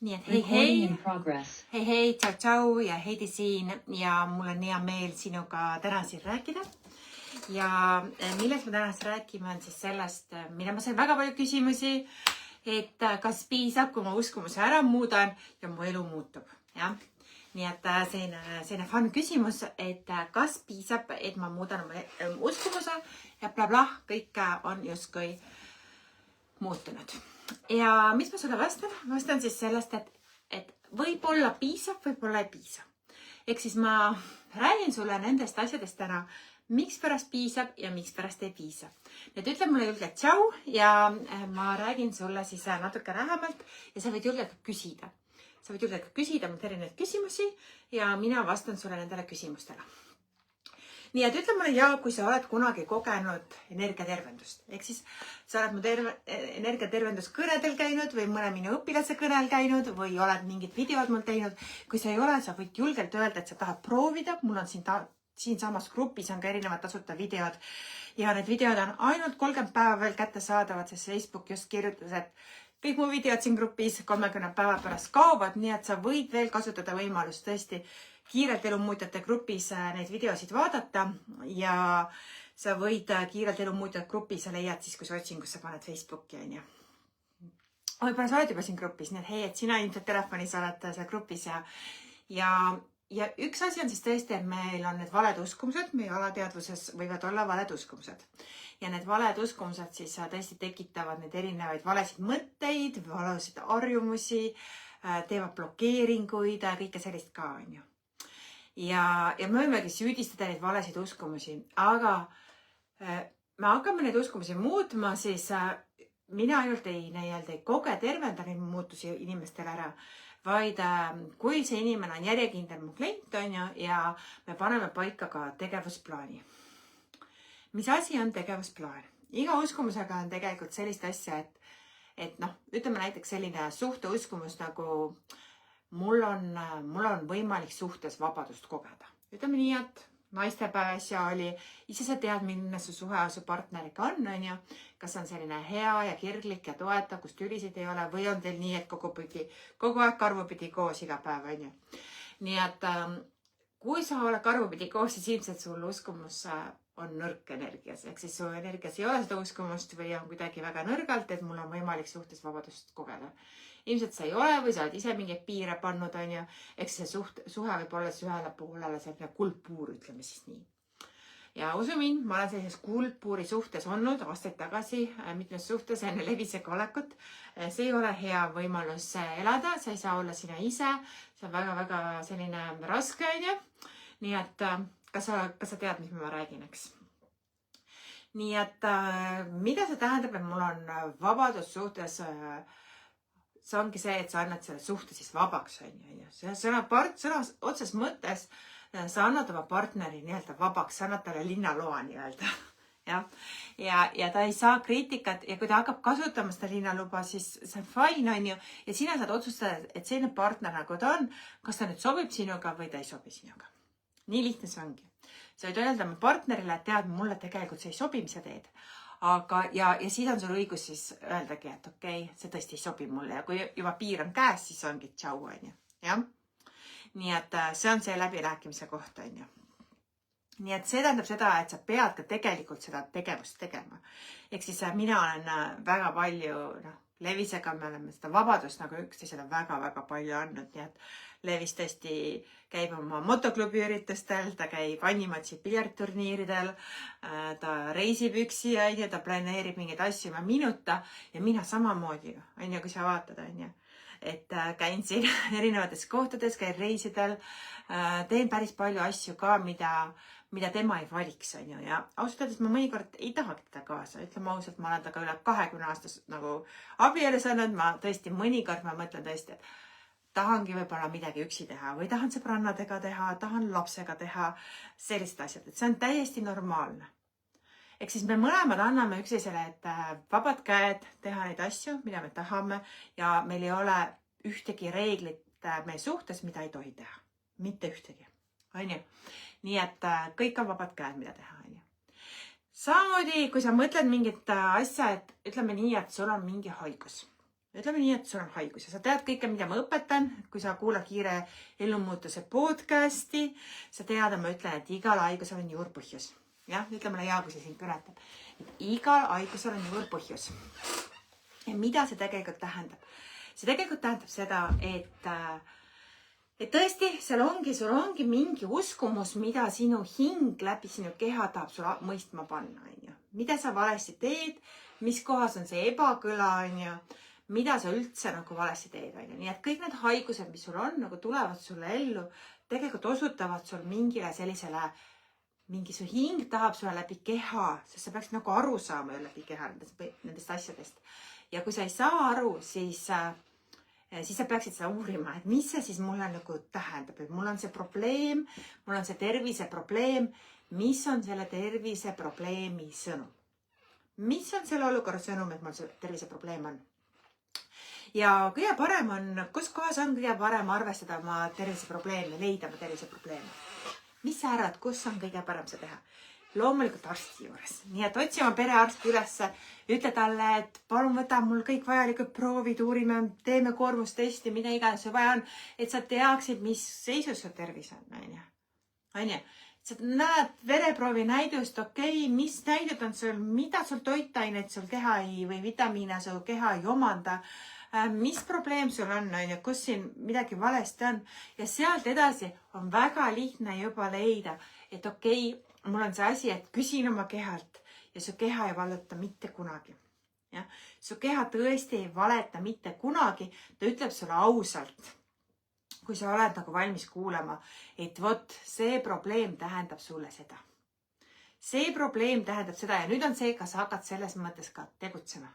Nii et hei, tšau ja Heidi siin ja mul on hea meel sinuga täna siin rääkida. Ja millest me täna räägime on siis sellest, mida ma sain väga palju küsimusi, et kas piisab, kui ma uskumuse ära muudan ja mu elu muutub. Ja? Nii et selline fun küsimus, et kas piisab, et ma muudan oma uskumuse ja bla, kõik on justkui muutunud. Ja mis ma sulle vastan? Vastan siis sellest, et võib-olla piisab, võib-olla ei piisa. Ehk siis ma räägin sulle nendest asjadest täna, miks pärast piisab ja miks pärast ei piisa. Nüüd ütle mulle julgelt tšau ja ma räägin sulle siis natuke lähemalt ja sa võid julgelt küsida. Sa võid julgelt küsida mult erinevaid küsimusi ja mina vastan sulle nendele küsimustele. Nii et ütle mulle kui sa oled kunagi kogenud energiatervendust. Ehk siis sa oled mu energiatervenduskõnedel käinud või mõne minu õpilase kõnel käinud või oled mingid videod mul teinud. Kui sa ei ole, sa võid julgelt öelda, et sa tahad proovida. Mul on siin samas grupis on ka erinevad tasuta videod. Ja need videod on ainult 30 päeva veel kätte saadavad, sest Facebook just kirjutas, et kõik mu videod siin grupis 30 päeva pärast kaovad. Nii et sa võid veel kasutada võimalust tõesti kiirelt elumuutjate grupis neid videosid vaadata ja sa võid kiirelt elumuutjate grupis sa leiad siis, kui sa otsingusse paned Facebooki. Võib-olla sa oled juba siin grupis, nii et hei, et sina ilmselt telefonis oled seal grupis ja üks asi on siis tõesti, et meil on need valed uskumused, meie alateadvuses võivad olla valed uskumused. Ja need valed uskumused siis tõesti tekitavad need erinevaid valesid mõtteid, valesid harjumusi, teevad blokeeringuid ja kõike sellist ka on ju. Ja me võimegi süüdistada neid valesid uskumusi, aga me hakkame neid uskumusi muutma, siis mina ainult ei koge tervenda neid muutusi inimestele ära, vaid kui see inimene on järjekindel mu klient on ju ja me paneme paika ka tegevusplaani. Mis asi on tegevusplaan? Iga uskumusega on tegelikult sellist asja, et ütleme näiteks selline suhteuskumus nagu mul on võimalik suhtes vabadust kogeda. Ütleme nii, et naistepäev äsja oli, ise sa tead, milline su suhe su partneriga on ju, kas on selline hea ja kirglik ja toetav, kus tülisid ei ole või on teil nii, et kogu aeg karvupidi koos iga päev on ju. Nii et kui sa oled karvupidi koos, siis ilmselt sul uskumus on nõrk energias, ehk siis su energias ei ole seda uskumust või on kuidagi väga nõrgalt, et mul on võimalik suhtes vabadust kogeda. Ilmselt sa ei ole või sa oled ise mingeid piire pannud on ju, eks see suhe võib olla siis ühele poolele selline kuldpuur, ütleme siis nii. Ja usu mind, ma olen sellises kuldpuuri suhtes olnud aastaid tagasi, mitmes suhtes enne Levisega olekut. See ei ole hea võimalus elada, sa ei saa olla sina ise, see on väga-väga selline raske on ju. Nii et kas sa tead, mis ma räägin, eks? Nii et mida see tähendab, et mul on vabadus suhtes, see ongi see, et sa annad selle suhte siis vabaks on ju. Sõna otses mõttes sa annad oma partneri nii-öelda vabaks, sa annad talle linnaloa nii-öelda. Ja ta ei saa kriitikat ja kui ta hakkab kasutama seda linnaluba, siis see on fine on ju. Ja sina saad otsustada, et selline partner nagu ta on, kas ta nüüd sobib sinuga või ta ei sobi sinuga. Nii lihtne see ongi. Sa võid öelda oma partnerile, et tead, mulle tegelikult see ei sobi, mis sa teed. Aga ja siis on sul õigus siis öeldagi, et okei, see tõesti ei sobi mulle ja kui juba piir on käes, siis ongi tšau on ju. Nii et see on see läbirääkimise koht on ju. Nii et see tähendab seda, et sa pead ka tegelikult seda tegevust tegema. Ehk siis mina olen väga palju, Levisega me oleme seda vabadust nagu üksteisele väga-väga palju andnud, nii et Levis tõesti käib oma motoklubi üritustel, ta käib Animatsi piljardturniiridel, ta reisib üksi ja ta planeerib mingeid asju ilma minuta ja mina samamoodi, on ju, kui sa vaatad, on ju. Et käin siin erinevates kohtades, käin reisidel, teen päris palju asju ka, mida tema ei valiks, on ju. Ja ausalt öeldes ma mõnikord ei tahagi teda kaasa. Ütleme ausalt, ma olen taga üle 20 aastas nagu abielus olnud. Ma tõesti mõnikord ma mõtlen tõesti, et tahangi võib-olla midagi üksi teha või tahan sõbrannadega teha, tahan lapsega teha sellised asjad. Et see on täiesti normaalne. Ehk siis me mõlemad anname üksteisele, et vabad käed teha neid asju, mida me tahame ja meil ei ole ühtegi reeglit meie suhtes, mida ei tohi teha. Mitte ühtegi. On ju? Nii et kõik on vabad käed, mida teha. On ju? Samamoodi, kui sa mõtled mingit asja, et ütleme nii, et sul on mingi haigus. ütleme nii, et sul on haigus ja sa tead kõike, mida ma õpetan, kui sa kuulad Kiire elumuutuse podcasti, sa tead, ma ütlen, et igal haigusel on juurpõhjus. Jah, ütle mulle hea, kui see sind kõnetab. Igal haigusel on juurpõhjus. Ja mida see tegelikult tähendab? See tegelikult tähendab seda, et tõesti, sul ongi mingi uskumus, mida sinu hing läbi sinu keha tahab sul mõistma panna, mida sa valesti teed, mis kohas on see ebakõla, mida sa üldse nagu valesti teed, nii et kõik need haigused, mis sul on, nagu tulevad sulle ellu, tegelikult osutavad sul mingile sellisele, mingi su hing tahab sulle läbi keha, sest sa peaksid nagu aru saama läbi keha nendest asjadest. Ja kui sa ei saa aru, siis sa peaksid seda uurima, et mis see siis mulle nagu tähendab, et mul on see probleem, mul on see tervise probleem, mis on selle tervise probleemi sõnum? Mis on selle olukorra sõnum, et mul see tervise probleem on? Ja kõige parem on, kus kohas on kõige parem arvestada oma terviseprobleeme, leida oma terviseprobleeme. Mis sa arvad, kus on kõige parem seda teha? Loomulikult arsti juures. Nii et otsi oma perearsti üles, ütle talle, et palun võta mul kõik vajalikud proovid, uurime, teeme koormustesti, mida iganes see vaja on, et sa teaksid, mis seisus su tervis on. Sa näed vereproovi näidust, okei, mis näidud on sul, mida sul toitaineid sul keha või vitamiine sul keha ei omanda, mis probleem sul on, kus siin midagi valesti on ja sealt edasi on väga lihtne juba leida, et okei, mul on see asi, et küsin oma kehalt ja su keha ei valeta mitte kunagi. Ja? Su keha tõesti ei valeta mitte kunagi, ta ütleb sulle ausalt, kui sa oled nagu valmis kuulama, et vot see probleem tähendab sulle seda. See probleem tähendab seda ja nüüd on see, kas sa hakkad selles mõttes ka tegutsema.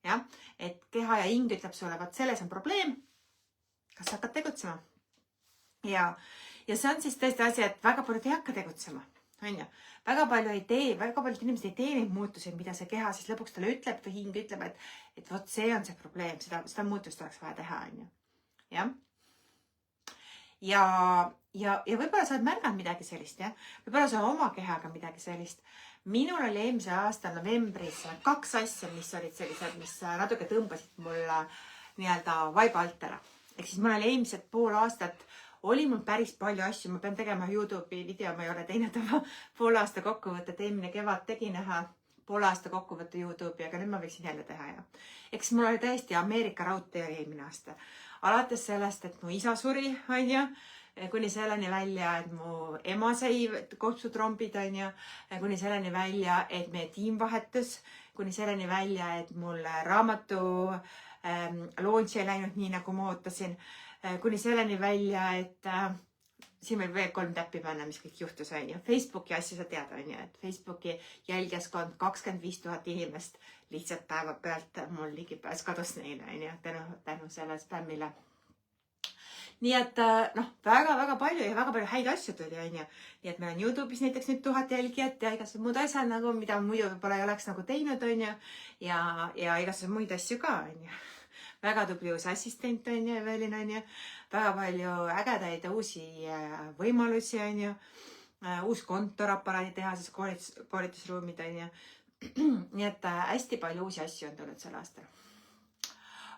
Ja? Et keha ja hing ütleb sulle, vaat selles on probleem, kas sa hakkad tegutsema. Ja see on siis tõesti asi, et väga paljud ei hakka tegutsema. Väga paljud inimesed ei tee neid muutusi, mida see keha siis lõpuks talle ütleb või hing ütleb, et vot see on see probleem, seda muutust oleks vaja teha. Ja? Ja võib-olla sa oled märganud midagi sellist, ja? Võib-olla sa oma kehaga midagi sellist. Minul oli eelmise aasta novembris 2 asja, mis olid sellised, mis natuke tõmbasid mulle nii-öelda vaiba alt ära. Ehk siis mul oli eelmised pool aastat, oli mul päris palju asju, ma pean tegema YouTube'i video, ma ei ole teinud oma pool aasta kokkuvõtet, eelmine kevad tegin pool aasta kokkuvõtte YouTube'i, aga nüüd ma võiksin jälle teha. Eks mul oli täiesti Ameerika raudtee eelmine aasta. Alates sellest, et mu isa suri, kuni selleni välja, et mu ema sai kopsutrombid, kuni selleni välja, et meie tiim vahetus, kuni selleni välja, et mul raamatu launch ei läinud nii, nagu ma ootasin, kuni selleni välja, et siin võib veel 3 täppi panna, mis kõik juhtus. Facebooki asju sa tead, et Facebooki jälgijaskond 25 000 inimest lihtsalt päeva pealt mul ligipääs kadus neile tänu selle spämmile. Nii et väga palju ja väga palju häid asju tuli. Nii et meil on YouTube'is näiteks nüüd 1000 jälgijat ja igasugused muud asjad, mida muidu võib-olla ei oleks teinud. Ja igasugused muid asju ka. Väga tubli uus assistent Evelin. Väga palju ägedaid uusi võimalusi. Uus kontoraparaadi tehases, koolitusruumid. Nii et hästi palju uusi asju on tulnud sel aastal.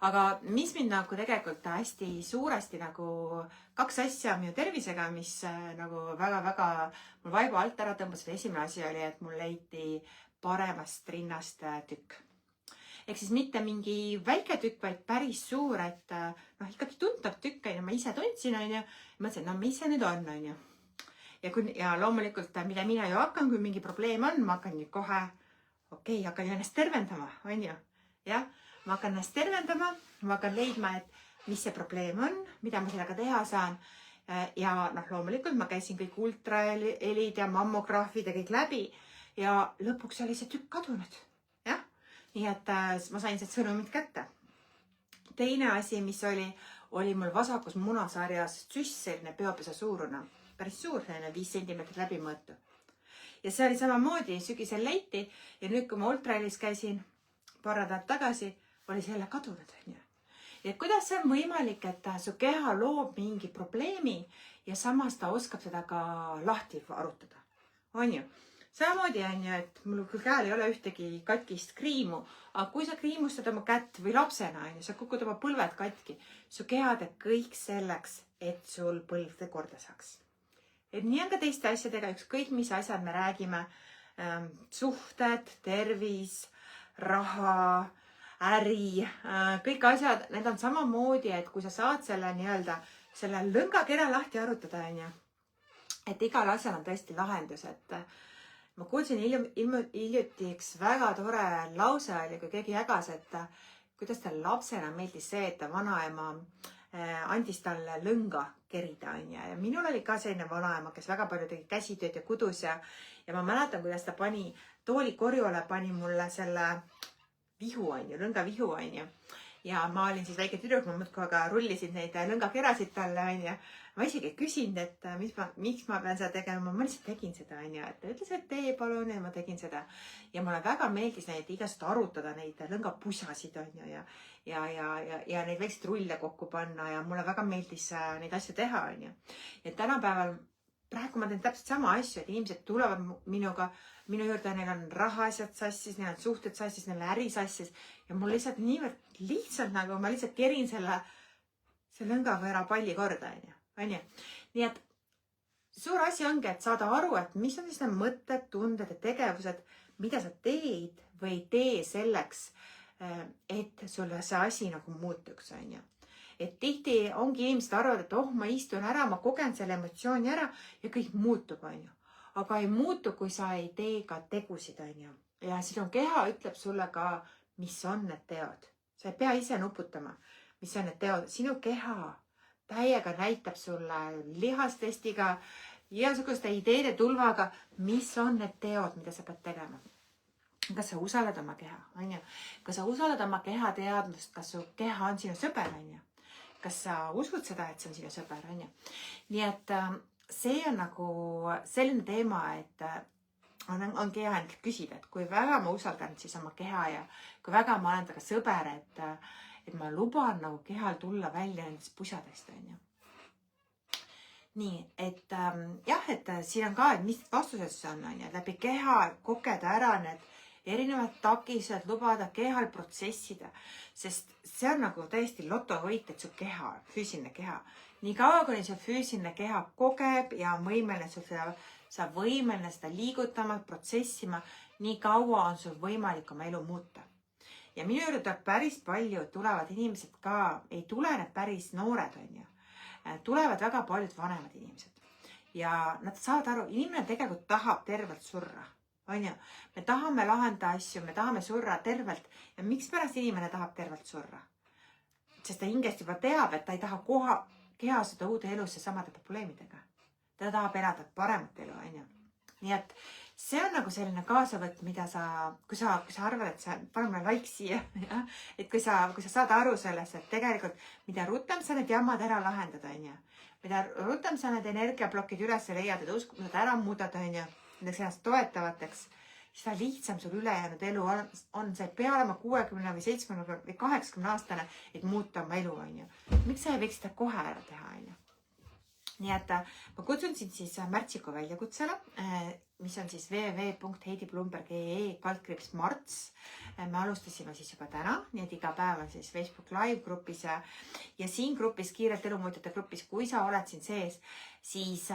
Aga mis mind tegelikult hästi suuresti 2 asja minu tervisega, mis väga mul vaibu alt ära tõmbasid. Esimene asi oli, et mul leiti paremast rinnast tükk. Ehk siis mitte mingi väike tükk, vaid päris suur, et ikkagi tuntav tükk, ma ise tundsin, ja mõtlesin, mis see nüüd on. Ja loomulikult, mida mina ju hakkan, kui mingi probleem on, ma hakkan kohe, hakkan ennast tervendama, jah. Ma hakkan ennast tervendama, ma hakkan leidma, et mis see probleem on, mida ma sellega teha saan. Ja loomulikult ma käisin kõik ultrahelid ja mammograafid ja kõik läbi ja lõpuks oli see tükk kadunud. Nii et ma sain see sõnumid kätte. Teine asi, mis oli mul vasakus munasarjas süss, selline peopesa suuruna, päris suur, 5 sentimeetrit läbimõõtu. Ja see oli samamoodi, sügisel leiti ja nüüd, kui ma ultrahelis käisin paar nädalat tagasi, oli see jälle kadunud. Ja kuidas see on võimalik, et su keha loob mingi probleemi ja samas ta oskab seda ka lahti arutada? samamoodi on ju, et mul küll käel ei ole ühtegi katkist kriimu, aga kui sa kriimustad oma kätt või lapsena on ju, sa kukud oma põlved katki, su keha teeb kõik selleks, et sul põlvde korda saaks. Et nii on ka teiste asjadega, ükskõik mis asjad me räägime, suhted, tervis, raha, äri, kõik asjad, need on samamoodi, et kui sa saad selle nii-öelda, selle lõngakera lahti arutada, on ju, et igal asjal on tõesti lahendus, et ma kuulsin hiljuti üks väga tore lause oli, kui keegi jagas, et kuidas tal lapsena meeldis see, et ta vanaema andis talle lõnga kerida, on ju. Ja minul oli ka selline vanaema, kes väga palju tegi käsitööd ja kudus ja ma mäletan, kuidas ta pani tooli korjule, pani mulle selle vihu, on ju, lõngavihu, on ju. Ja ma olin siis väike tüdruk, ma muudkui aga rullisin neid lõngakerasid talle, on ju. Ma isegi küsinud, et miks ma pean seda tegema, ma lihtsalt tegin seda, on ju, et ta ütles, et tee palun ja ma tegin seda. Ja mulle väga meeldis neid igast arutada, neid lõngapusasid, on ju, ja neid väikseid rulle kokku panna ja mulle väga meeldis neid asju teha, on ju. Ja tänapäeval, praegu ma teen täpselt sama asju, et inimesed tulevad minu juurde, neil on rahaasjad sassis, neil on suhted sassis, neil on äri sassis ja mul lihtsalt niivõrd lihtsalt nagu ma lihtsalt kerin selle lõngakera palli korda, on ju. Nii et suur asi ongi, et saada aru, et mis on siis need mõtted, tunded ja tegevused, mida sa teed või ei tee selleks, et sulle see asi nagu muutuks, on ju. Et tihti ongi inimesed arvavad, et ma istun ära, ma kogen selle emotsiooni ära ja kõik muutub, on ju. Aga ei muutu, kui sa ei tee ka tegusid, on ju. Ja sinu keha ütleb sulle ka, mis on need teod. Sa ei pea ise nuputama, mis on need teod. Sinu keha täiega näitab sulle lihastestiga, igasuguste ideede tulvaga, mis on need teod, mida sa pead tegema. Kas sa usaldad oma keha, on ju? Kas sa usaldad oma keha teadmust, kas su keha on sinu sõber, on ju? Kas sa usud seda, et see on sinu sõber, on ju? Nii et see on nagu selline teema, et ongi hea endalt küsida, et kui väga ma usaldan siis oma keha ja kui väga ma olen taga sõber, et ma luban nagu kehal tulla välja nendest pusadest, on ju. Nii, et jah, et siin on ka, et mis vastused see on, et läbi keha kogeda ära need erinevad takised, lubada kehal protsessida, sest see on nagu täiesti lotovõit, et su keha, füüsiline keha. Nii kaua, kuni su füüsiline keha kogeb ja on võimeline sa võimeline seda liigutama, protsessima, nii kaua on sul võimalik oma elu muuta. Ja minu juurde päris palju tulevad inimesed ka, ei tule need päris noored, on ju. Tulevad väga paljud vanemad inimesed. Ja nad saavad aru, inimene tegelikult tahab tervelt surra. On ju, me tahame lahendada asju, me tahame surra tervelt ja miks pärast inimene tahab tervelt surra? Sest ta hingest juba teab, et ta ei taha keha seda uude elusse samade probleemidega. Ta tahab elada paremat elu, on ju. Nii et see on nagu selline kaasavõtt, mida kui sa arvad, et pane mulle like siia, et kui sa saad aru sellest, et tegelikult mida rutem sa need jamad ära lahendad, on ju. Mida rutem sa need energiablokid üles leiad, et uskumused ära muudad, on ju. Nendeks ennast toetavateks, siis ta lihtsam sul ülejäänud elu on. Sa ei pea olema 60 või 70 või 80 aastane, et muuta oma elu, on ju. Miks sa ei võiks seda kohe ära teha, on ju? Nii et ma kutsun sind siis märtsiku väljakutsele, mis on siis www.heidiblumberg.ee/marts. Me alustasime siis juba täna, nii et iga päev on siis Facebook live grupis ja siin grupis, kiirelt elumuutjate grupis, kui sa oled siin sees, siis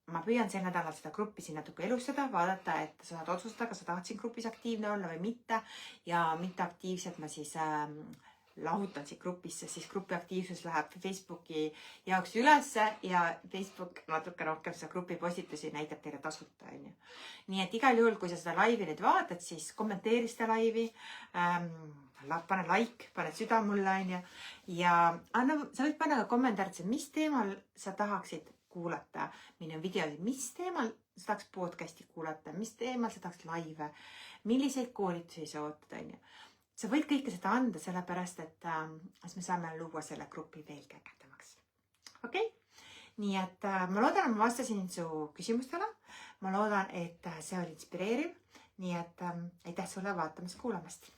ma püüan sel nädalal seda gruppi siin natuke elustada, vaadata, et sa saad otsustada, kas sa tahad siin grupis aktiivne olla või mitte ja mitte aktiivselt ma siis lahutan siit grupisse, siis grupi aktiivsus läheb Facebooki jaoks ülesse ja Facebook natuke rohkem seda grupi postitusi näitab teile tasuta, on ju. Nii et igal juhul, kui sa seda laivi nüüd vaatad, siis kommenteeri seda laivi, pane like, pane süda mulle, on ju. Ja sa võid panna ka kommentaarid, mis teemal sa tahaksid kuulata minu videoid, mis teemal sa tahaks podcasti kuulata, mis teemal sa tahaks laive, milliseid koolitusi sa ootad, on ju. Sa võid kõike seda anda, sellepärast, et me saame luua selle grupi veelgi ägedamaks. Okei? Nii et ma loodan, et ma vastasin su küsimustele. Ma loodan, et see oli inspireeriv. Nii et aitäh sulle vaatamast, kuulamast.